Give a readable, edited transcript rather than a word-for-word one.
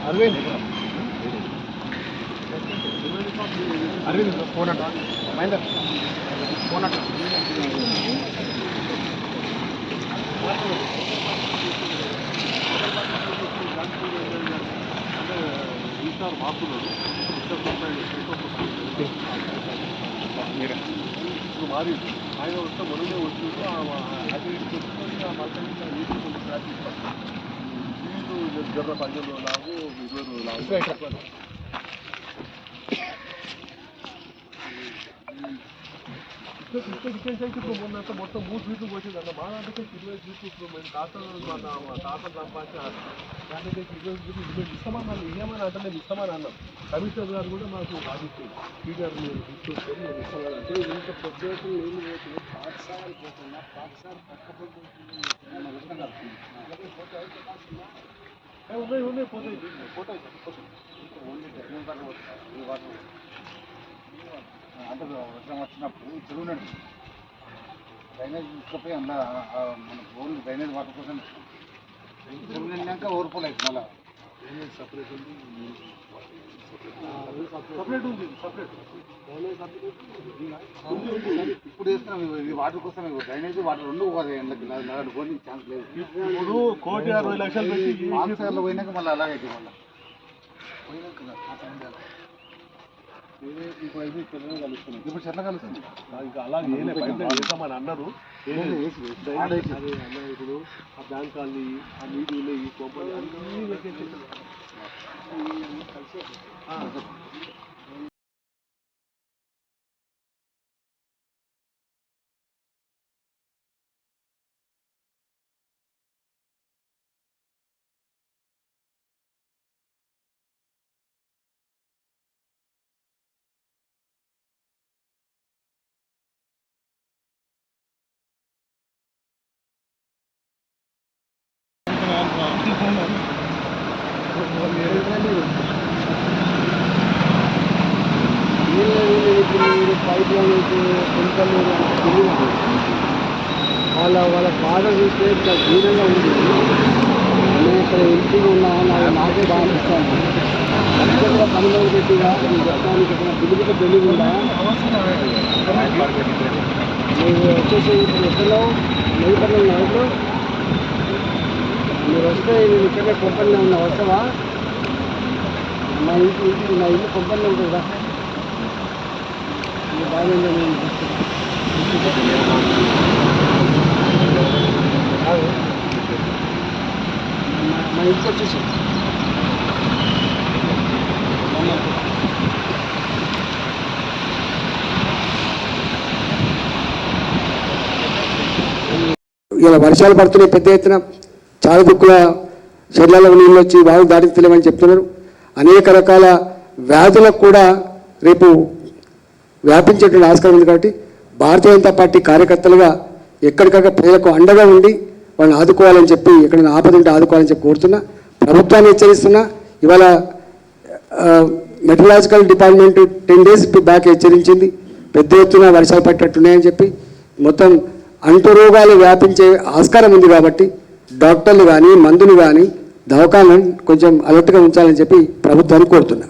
Arvind phone అంట Mahender phone అంట ఈసారి మారుతున్నాడు మీరే మారి ఆయన వస్తే మొదలే వచ్చింది అది వీళ్ళు జర్ర 15 లాగు 20 లాగు మొత్తం 3 ఫీట్లు పోయిందన్న మా దాంట్లో 20 ఫీట్లు ఇప్పుడు మేము తాతలు సంపాదించి దాంట్లో 20 ఫీట్లు మేము ఇస్తామన్నాను ఇవ్వమని అంటే మేము ఇస్తామని అన్నాం కమిషనర్ గారు కూడా మాకు బాధిస్తుంది టీచర్ మీరు తీసుకొచ్చుకొని మేము ఇస్తామని అంటే ఇంత పెద్ద ఏమి పోతుంది పాఠశాల పోతున్నా పాఠశాల ఉన్నాయి పోతాయి అంటే వర్షం వచ్చినప్పుడు చెరువు నడు డ్రైనేజ్ తీసుకుపోయి అందులో మనకు ఓన్లీ డ్రైనేజ్ వాటర్ కోసం చెరువు వెళ్ళాక ఓవర్ఫుల్ అవుతుంది మళ్ళీ డ్రైనేజ్ సపరేట్ ఉంది సపరేట్ ఉంది సపరేట్ డ్రైనేజ్ సపరేట్ ఇప్పుడు వేస్తున్నాం ఇది వాటర్ కోసం డ్రైనేజ్ వాటర్ రెండు పోనీ ఛాన్స్ లేదు. ఇప్పుడు 1,60,00,000 పెట్టి మాన్సార్లో పోయినాక మళ్ళీ అలాగైతే మళ్ళీ పోయినాక ఇప్పుడు చెట్ల కలుస్తుంది ఇంకా అలాగే చేస్తామని అన్నారు అదే అన్న ఇప్పుడు ఆ బ్యాంక్ కాలనీ ఆ నీటి ఈ కోపలు అన్నీ కలిసి పైప్ వాళ్ళ ఫాదర్ చూస్తే ఇట్లా దూరంగా ఉంది నేను ఇక్కడ ఇంటికి ఉన్నా నాకే బాగా అనిపిస్తాను కూడా పని మొదలు పెట్టిగా బిల్లుగా తెలియకుండా మీరు వచ్చేసి ఇప్పుడు ఎక్కడో మెయిపర్లో నైట్లో మీరు వస్తే నేను ఇక్కడే కొంపల్లో ఉన్నా వస్తావా నా ఇల్లు కొంపల్లో ఉంటుందా బాగుంది మా ఇంటికి వచ్చేసి ఇలా వర్షాలు పడుతున్నాయి పెద్ద ఎత్తున చాలా దిక్కుల చెర్లలో నీళ్ళు వచ్చి వాగు దాటితలేమని చెప్తున్నారు. అనేక రకాల వ్యాధులకు కూడా రేపు వ్యాపించేటువంటి ఆస్కారం ఉంది. కాబట్టి భారతీయ జనతా పార్టీ కార్యకర్తలుగా ఎక్కడికక్కడ ప్రజలకు అండగా ఉండి వాళ్ళని ఆదుకోవాలని చెప్పి ఎక్కడైనా ఆపద ఉంటే ఆదుకోవాలని చెప్పి కోరుతున్నా. ప్రభుత్వాన్ని హెచ్చరిస్తున్నా. ఇవాళ మెట్రలాజికల్ డిపార్ట్మెంట్ 10 days బ్యాక్ హెచ్చరించింది పెద్ద ఎత్తున వర్షాలు పట్టేట్టున్నాయని చెప్పి. మొత్తం అంటు రోగాలు వ్యాపించే ఆస్కారం ఉంది. కాబట్టి డాక్టర్లు కానీ మందులు కానీ దవాఖానాలను కొంచెం అలర్ట్గా ఉంచాలని చెప్పి ప్రభుత్వాన్ని కోరుతున్నా.